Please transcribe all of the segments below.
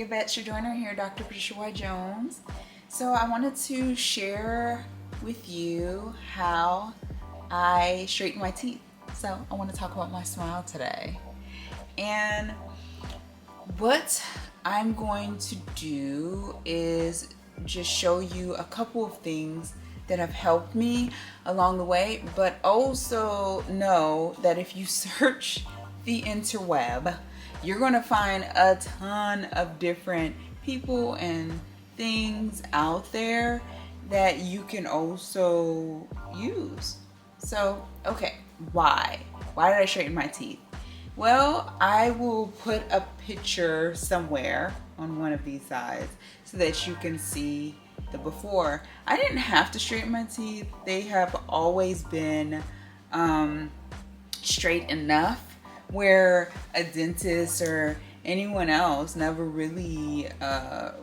Yvette Joyner here, Dr. Patricia Y. Jones. So I wanted to share with you how I straighten my teeth. So I want to talk about my smile today. And what I'm going to do is just show you a couple of things that have helped me along the way, but also know that if you search the interweb, you're going to find a ton of different people and things out there that you can also use. So, okay, why? Why did I straighten my teeth? Well, I will put a picture somewhere on one of these sides so that you can see the before. I didn't have to straighten my teeth. They have always been straight enough where a dentist or anyone else never really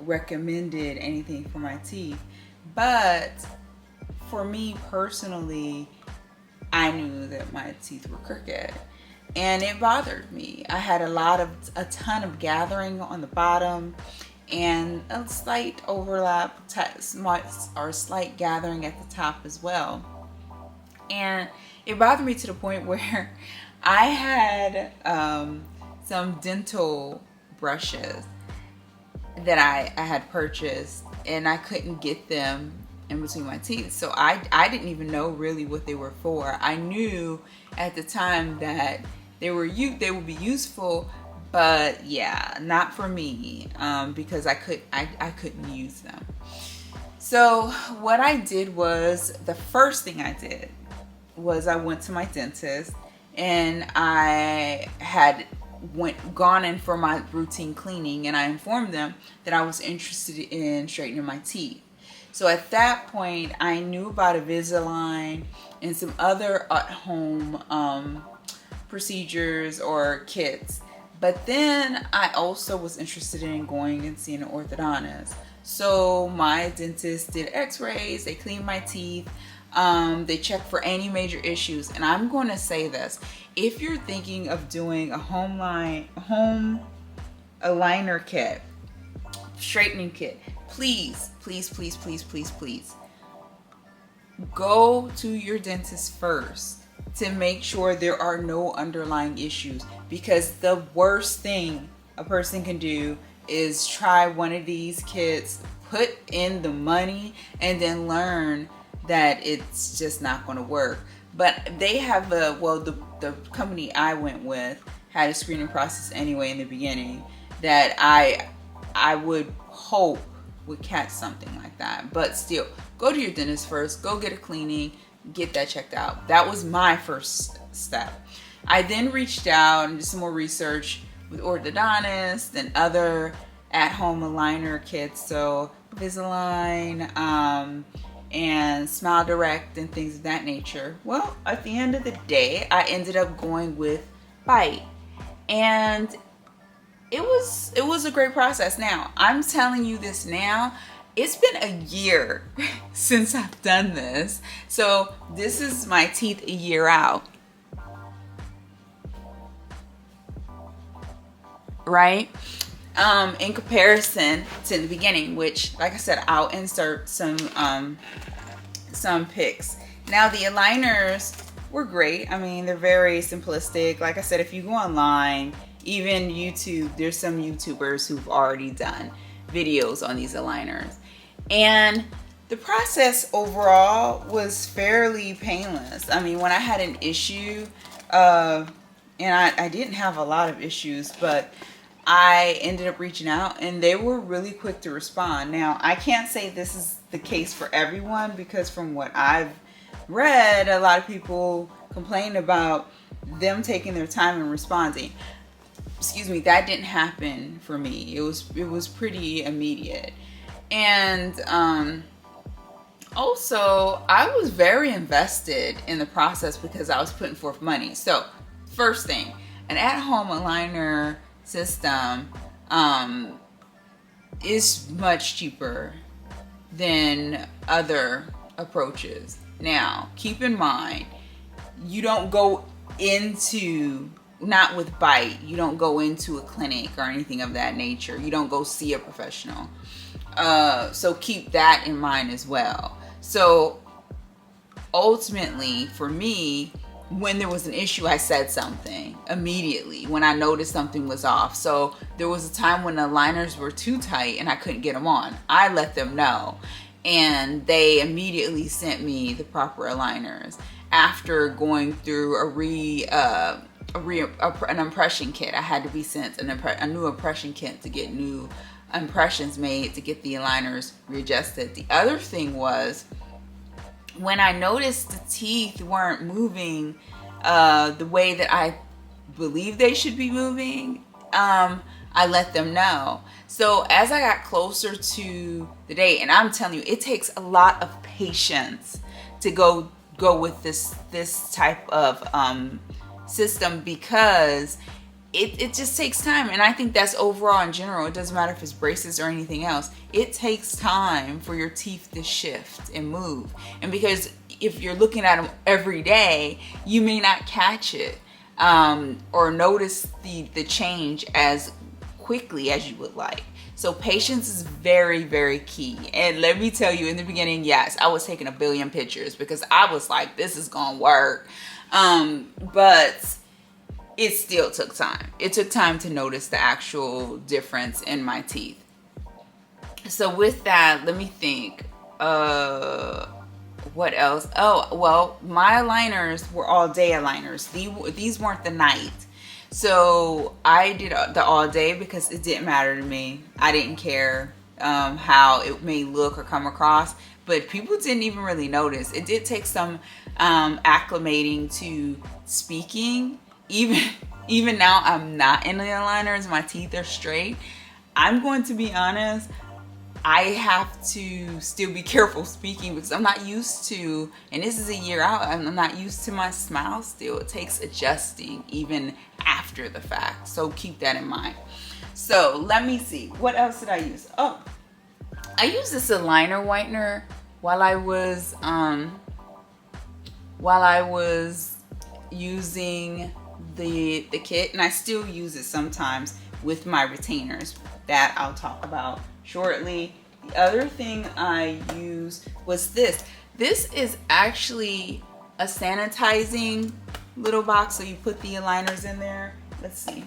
recommended anything for my teeth. But for me personally, I knew that my teeth were crooked and it bothered me. I had a ton of gathering on the bottom and a slight overlap or slight gathering at the top as well. And it bothered me to the point where I had some dental brushes that I had purchased and I couldn't get them in between my teeth. So I didn't even know really what they were for. I knew at the time that they would be useful, but yeah, not for me because I couldn't use them. So what I did was, the first thing I did was I went to my dentist and I had gone in for my routine cleaning, and I informed them that I was interested in straightening my teeth. So at that point, I knew about Invisalign and some other at-home procedures or kits. But then I also was interested in going and seeing an orthodontist. So my dentist did x-rays, they cleaned my teeth, they checked for any major issues. And I'm going to say this: if you're thinking of doing a home aligner kit, straightening kit, please go to your dentist first to make sure there are no underlying issues, because the worst thing a person can do is try one of these kits, put in the money, and then learn that it's just not going to work. But they have the company I went with had a screening process anyway in the beginning that I would hope would catch something like that. But still, go to your dentist first, go get a cleaning, get that checked out. That was my first step. I then reached out and did some more research with orthodontists and other at-home aligner kits, so Invisalign and Smile Direct and things of that nature. Well, at the end of the day, I ended up going with Bite, and it was a great process. Now, I'm telling you this now, it's been a year since I've done this. So this is my teeth a year out. Right? In comparison to the beginning, which, like I said, I'll insert some pics. Now, the aligners were great. I mean, they're very simplistic. Like I said, if you go online, even YouTube, there's some YouTubers who've already done videos on these aligners. And the process overall was fairly painless. I mean, when I had an issue, and I didn't have a lot of issues, but I ended up reaching out and they were really quick to respond. Now, I can't say this is the case for everyone, because from what I've read, a lot of people complain about them taking their time and responding. Excuse me, that didn't happen for me. It was pretty immediate. And also, I was very invested in the process because I was putting forth money. So, first thing, an at-home aligner system is much cheaper than other approaches. Now, keep in mind, you don't go into not with bite. You don't go into a clinic or anything of that nature. You don't go see a professional. So keep that in mind as well. So ultimately, for me, when there was an issue, I said something immediately when I noticed something was off. So there was a time when the aligners were too tight and I couldn't get them on. I let them know, and they immediately sent me the proper aligners after going through an impression kit. I had to be sent a new impression kit to get new impressions made to get the aligners readjusted. The other thing was, when I noticed the teeth weren't moving the way that I believe they should be moving, I let them know. So as I got closer to the date, and I'm telling you, it takes a lot of patience to go with this type of system, because it just takes time. And I think that's overall in general. It doesn't matter if it's braces or anything else. It takes time for your teeth to shift and move. And because if you're looking at them every day, you may not catch it or notice the change as quickly as you would like. So patience is very, very key. And let me tell you, in the beginning, yes, I was taking a billion pictures because I was like, this is gonna work. But it still took time. It took time to notice the actual difference in my teeth. So with that, let me think. What else? Oh, well, my aligners were all day aligners. These weren't the night. So I did the all day because it didn't matter to me. I didn't care how it may look or come across, but people didn't even really notice. It did take some acclimating to speaking. Even now, I'm not in the aligners. My teeth are straight. I'm going to be honest. I have to still be careful speaking because I'm not used to, and this is a year out, I'm not used to my smile still. It takes adjusting even after the fact. So keep that in mind. So let me see. What else did I use? Oh, I used this aligner whitener while I was using the kit, and I still use it sometimes with my retainers that I'll talk about shortly. The other thing I used was this. This is actually a sanitizing little box, so you put the aligners in there. Let's see.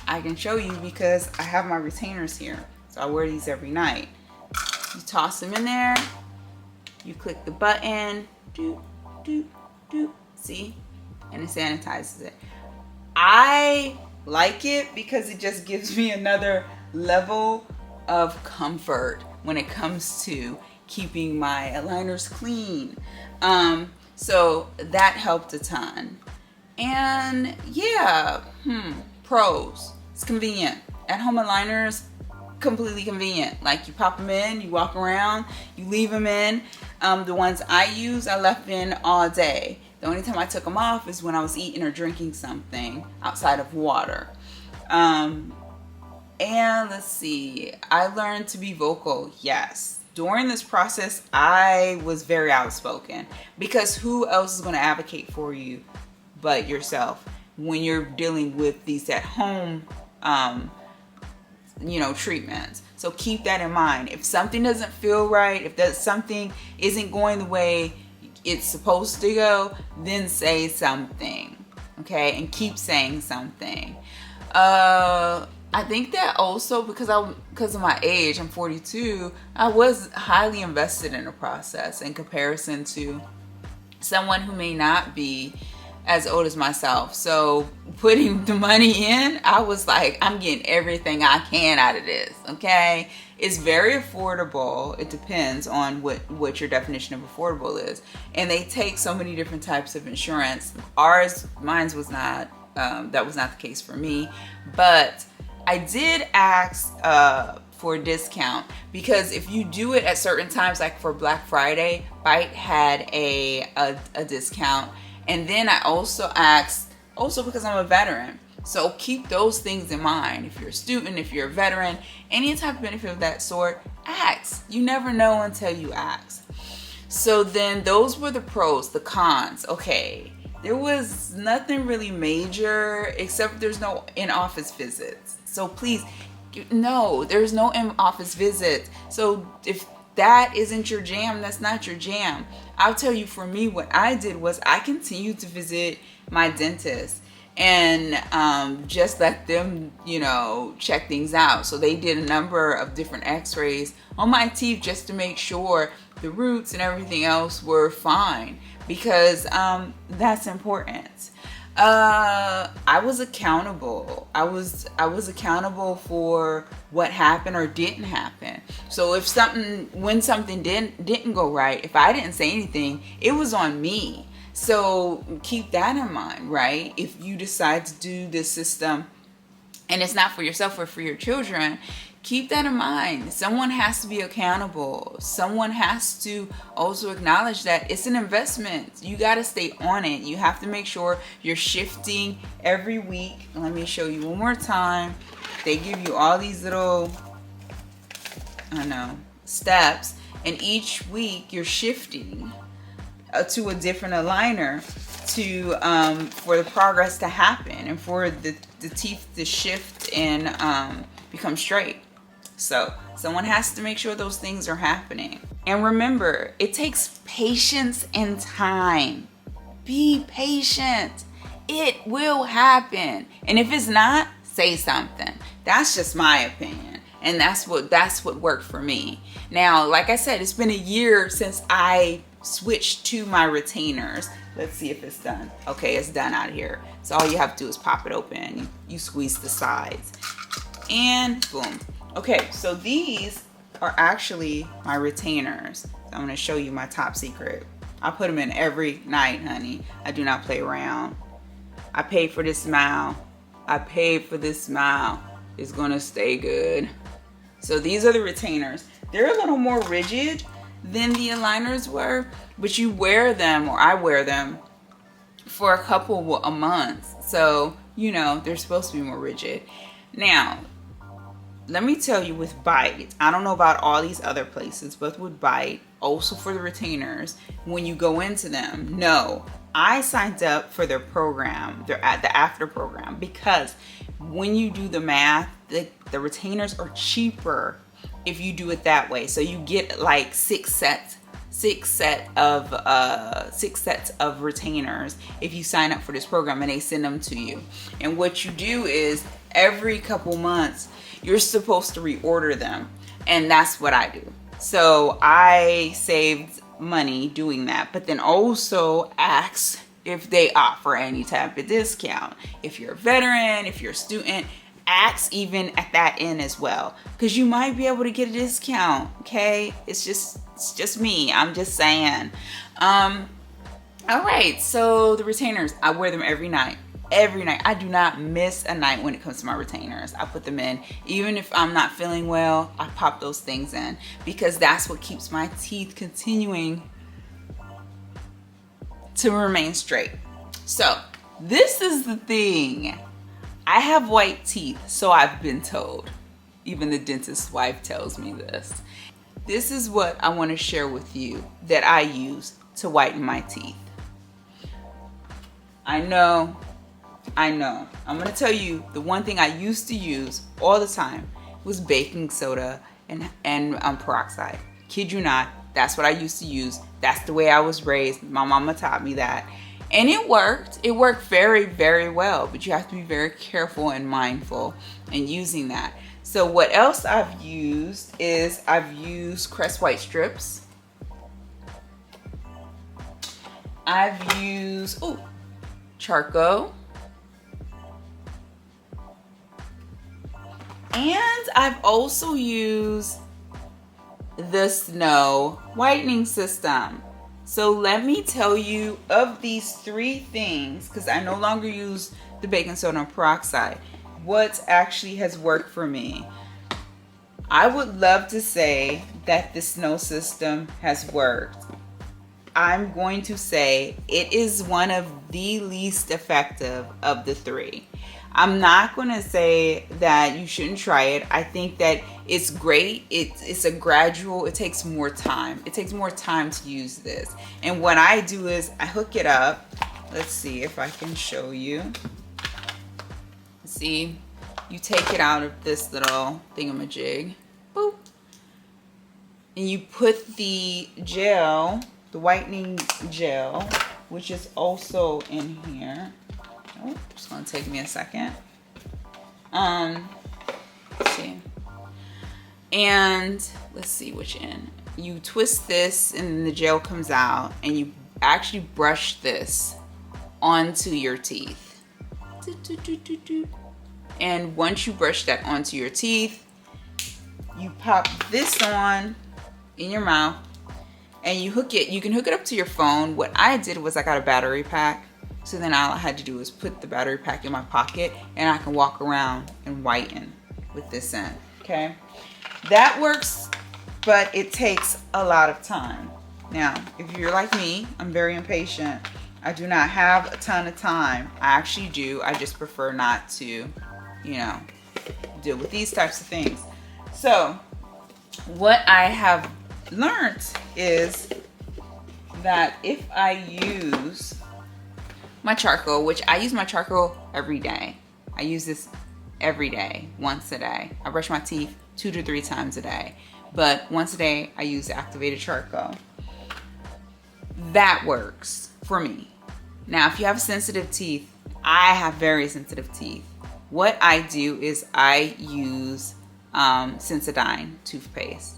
I can show you because I have my retainers here, so I wear these every night. You toss them in there. You click the button. Doop, doop, doop. See? And it sanitizes it. I like it because it just gives me another level of comfort when it comes to keeping my aligners clean. So that helped a ton. And yeah, pros. It's convenient. At-home aligners, completely convenient. Like, you pop them in, you walk around, you leave them in. The ones I use, I left in all day. The only time I took them off is when I was eating or drinking something outside of water. And let's see, I learned to be vocal. Yes. During this process, I was very outspoken, because who else is going to advocate for you but yourself when you're dealing with these at-home, treatments. So keep that in mind. If something doesn't feel right, if that something isn't going the way it's supposed to go, then say something, okay? And keep saying something. I think that also because of my age, I'm 42, I was highly invested in the process in comparison to someone who may not be as old as myself. So putting the money in, I was like, I'm getting everything I can out of this, okay? It's very affordable. It depends on what your definition of affordable is. And they take so many different types of insurance. Mine was not, that was not the case for me. But I did ask for a discount, because if you do it at certain times, like for Black Friday, Bite had a discount. And then I also asked, because I'm a veteran. So keep those things in mind. If you're a student, if you're a veteran, any type of benefit of that sort, ask. You never know until you ask. So then those were the pros. The cons. Okay, There was nothing really major, except there's no in-office visits. So please, no, there's no in-office visits. So if that isn't your jam, that's not your jam. I'll tell you, for me, what I did was I continued to visit my dentist and just let them, check things out. So they did a number of different x-rays on my teeth just to make sure the roots and everything else were fine, because that's important. I was accountable. I was accountable for what happened or didn't happen. So when something didn't go right, if I didn't say anything, it was on me. So keep that in mind, right? If you decide to do this system and it's not for yourself or for your children, keep that in mind. Someone has to be accountable. Someone has to also acknowledge that it's an investment. You got to stay on it. You have to make sure you're shifting every week. Let me show you one more time. They give you all these little, steps, and each week you're shifting to a different aligner for the progress to happen and for the teeth to shift and become straight. So someone has to make sure those things are happening. And remember, it takes patience and time. Be patient. It will happen. And if it's not, say something. That's just my opinion. And that's what worked for me. Now, like I said, it's been a year since I switched to my retainers. Let's see if it's done. Okay, it's done out here. So all you have to do is pop it open. You squeeze the sides and boom. Okay, so these are actually my retainers. So I'm gonna show you my top secret. I put them in every night, honey. I do not play around. I paid for this smile. I paid for this smile. It's gonna stay good. So these are the retainers. They're a little more rigid than the aligners were, but you wear them, or I wear them, for a month. So, they're supposed to be more rigid. Now, let me tell you, with Bite, I don't know about all these other places, but with Bite, also for the retainers, when you go into them, no, I signed up for their program, the after program, because when you do the math, the retainers are cheaper if you do it that way. So you get like six sets of retainers if you sign up for this program, and they send them to you. And what you do is every couple months you're supposed to reorder them, and that's what I do. So I saved money doing that, but then also ask if they offer any type of discount. If you're a veteran, if you're a student, ask even at that end as well, because you might be able to get a discount. Okay, it's just me, I'm just saying. All right, so the retainers, I wear them every night. I do not miss a night when it comes to my retainers. I put them in even if I'm not feeling well. I pop those things in, because that's what keeps my teeth continuing to remain straight. So this is the thing. I have white teeth, so I've been told. Even the dentist's wife tells me this. This is what I want to share with you that I use to whiten my teeth. I know. I'm going to tell you, the one thing I used to use all the time was baking soda and peroxide. Kid you not, that's what I used to use. That's the way I was raised. My mama taught me that. And it worked. It worked very, very well. But you have to be very careful and mindful in using that. So what else I've used is I've used Crest White strips. I've used Charcoal. And I've also used the Snow whitening system. So let me tell you, of these three things, because I no longer use the baking soda and peroxide, what actually has worked for me. I would love to say that the Snow system has worked. I'm going to say it is one of the least effective of the three. I'm not going to say that you shouldn't try it. I think that it's great. It's a gradual, it takes more time. It takes more time to use this. And what I do is I hook it up. let's see if I can show you. See, you take it out of this little thingamajig, boop, and you put the gel, the whitening gel, which is also in here. Oh, it's gonna take me a second. Let's see. And let's see which end. You twist this and then the gel comes out, and you actually brush this onto your teeth. And once you brush that onto your teeth, you pop this on in your mouth and you hook it. You can hook it up to your phone. What I did was I got a battery pack. So then all I had to do was put the battery pack in my pocket and I can walk around and whiten with this in, okay? That works, but it takes a lot of time. Now, if you're like me, I'm very impatient. I do not have a ton of time. I actually do. I just prefer not to, you know, deal with these types of things. So what I have learned is that if I use my charcoal, which I use my charcoal every day. I use this every day, once a day. I brush my teeth 2 to 3 times a day. But once a day, I use activated charcoal. That works for me. Now, if you have sensitive teeth, I have very sensitive teeth. What I do is I use Sensodyne toothpaste.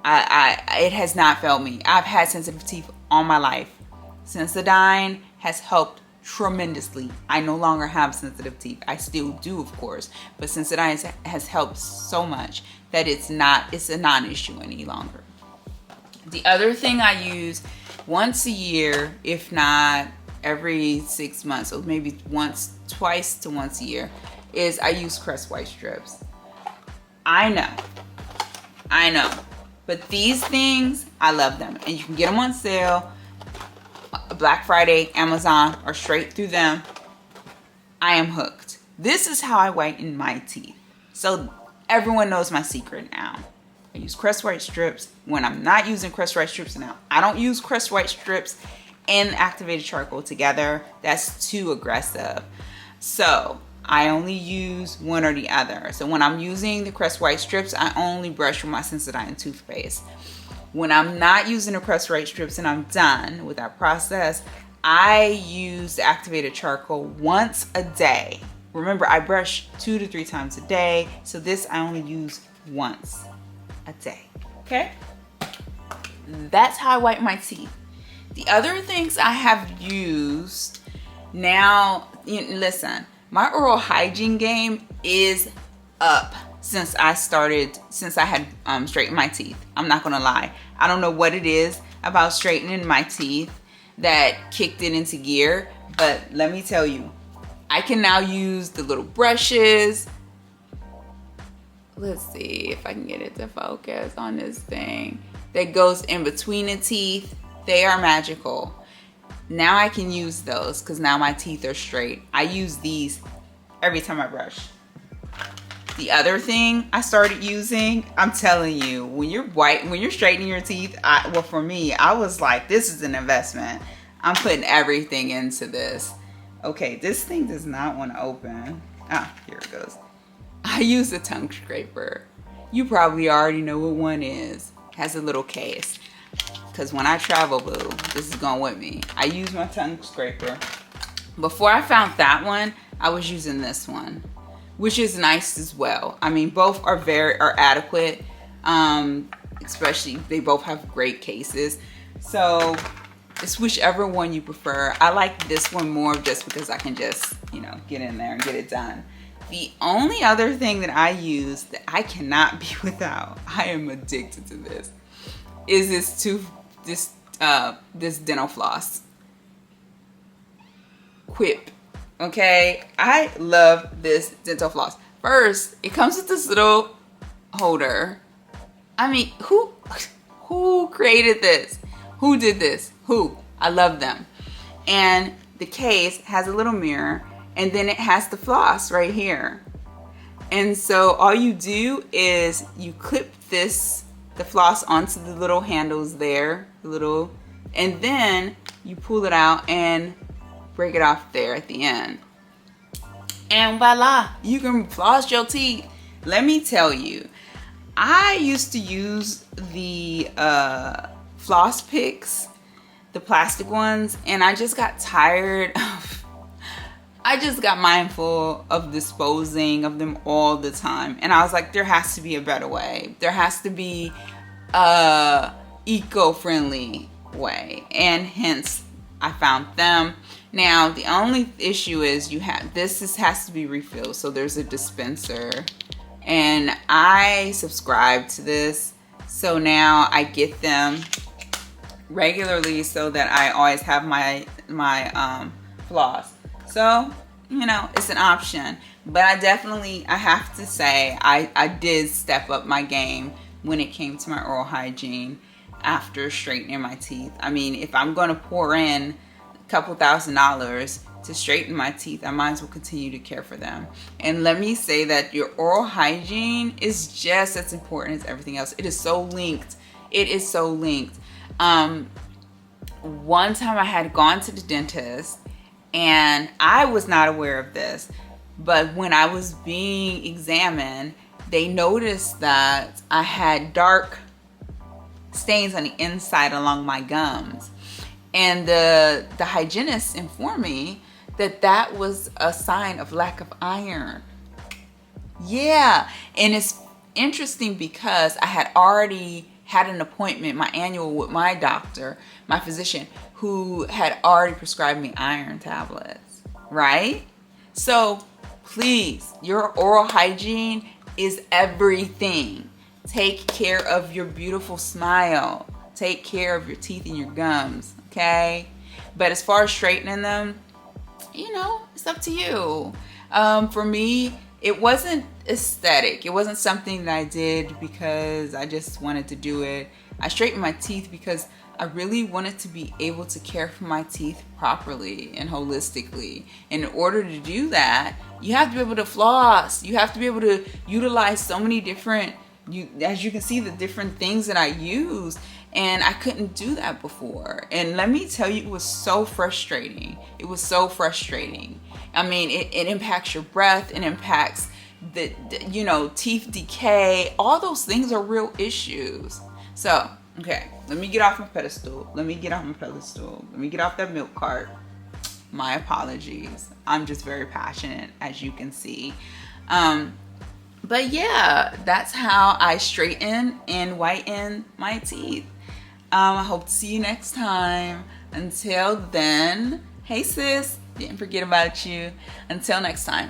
It has not failed me. I've had sensitive teeth all my life. Sensodyne has helped tremendously. I no longer have sensitive teeth. I still do, of course, but Sensodyne has helped so much that it's a non-issue any longer. The other thing I use once a year, if not every 6 months, or maybe twice to once a year, is I use Crest White strips. I know, but these things, I love them, and you can get them on sale. Black Friday, Amazon, or straight through them. I am hooked. This is how I whiten my teeth. So everyone knows my secret now. I use Crest White strips when I'm not using Crest White strips now. I don't use Crest White strips and activated charcoal together. That's too aggressive. So I only use one or the other. So when I'm using the Crest White strips, I only brush with my Sensodyne toothpaste. When I'm not using the Crest White strips and I'm done with that process, I use the activated charcoal once a day. Remember, I brush 2 to 3 times a day, so this I only use once a day, okay? That's how I wipe my teeth. The other things I have used now, listen, my oral hygiene game is up since I had straightened my teeth. I'm not gonna lie. I don't know what it is about straightening my teeth that kicked it into gear, but let me tell you, I can now use the little brushes. Let's see if I can get it to focus on this thing that goes in between the teeth. They are magical. Now I can use those because now my teeth are straight. I use these every time I brush. The other thing I started using, I'm telling you, when you're straightening your teeth, well, for me, I was like, this is an investment. I'm putting everything into this. Okay, this thing does not want to open. Ah, here it goes. I use a tongue scraper. You probably already know what one is. It has a little case. Because when I travel, boo, this is going with me. I use my tongue scraper. Before I found that one, I was using this one, which is nice as well. I mean, both are adequate. Especially, they both have great cases. So it's whichever one you prefer. I like this one more just because I can just, get in there and get it done. The only other thing that I use that I cannot be without, I am addicted to this, is this dental floss. Quip. Okay, I love this dental floss. First, it comes with this little holder. I mean, who created this? Who did this? Who? I love them. And the case has a little mirror, and then it has the floss right here. And so all you do is you clip the floss onto the little handles there, and then you pull it out and break it off there at the end. And voila, you can floss your teeth. Let me tell you, I used to use the floss picks, the plastic ones, and I just got tired of, I just got mindful of disposing of them all the time. And I was like, there has to be a better way. There has to be a eco-friendly way. And hence, I found them. Now, the only issue is has to be refilled. So there's a dispenser. And I subscribe to this. So now I get them regularly so that I always have my floss. So, you know, it's an option. But I have to say, I did step up my game when it came to my oral hygiene after straightening my teeth. I mean, if I'm going to pour in a couple $1,000s to straighten my teeth, I might as well continue to care for them. And let me say that your oral hygiene is just as important as everything else. It is so linked. It is so linked. One time I had gone to the dentist, and I was not aware of this, but when I was being examined, they noticed that I had dark stains on the inside along my gums. And the hygienist informed me that was a sign of lack of iron. Yeah, and it's interesting because I had already had an appointment, my annual, with my doctor, my physician, who had already prescribed me iron tablets, right? So please, your oral hygiene is everything. Take care of your beautiful smile. Take care of your teeth and your gums, okay? But as far as straightening them, you know, it's up to you. For me, it wasn't aesthetic. It wasn't something that I did because I just wanted to do it. I straightened my teeth because I really wanted to be able to care for my teeth properly and holistically. And in order to do that, you have to be able to floss. You have to be able to utilize so many different, as you can see, the different things that I use. And I couldn't do that before. And let me tell you, it was so frustrating. It was so frustrating. I mean, it impacts your breath. It impacts the teeth decay. All those things are real issues. So, okay, let me get off my pedestal. Let me get off that milk cart. My apologies. I'm just very passionate, as you can see. But yeah, that's how I straighten and whiten my teeth. I hope to see you next time. Until then, hey sis, didn't forget about you. Until next time.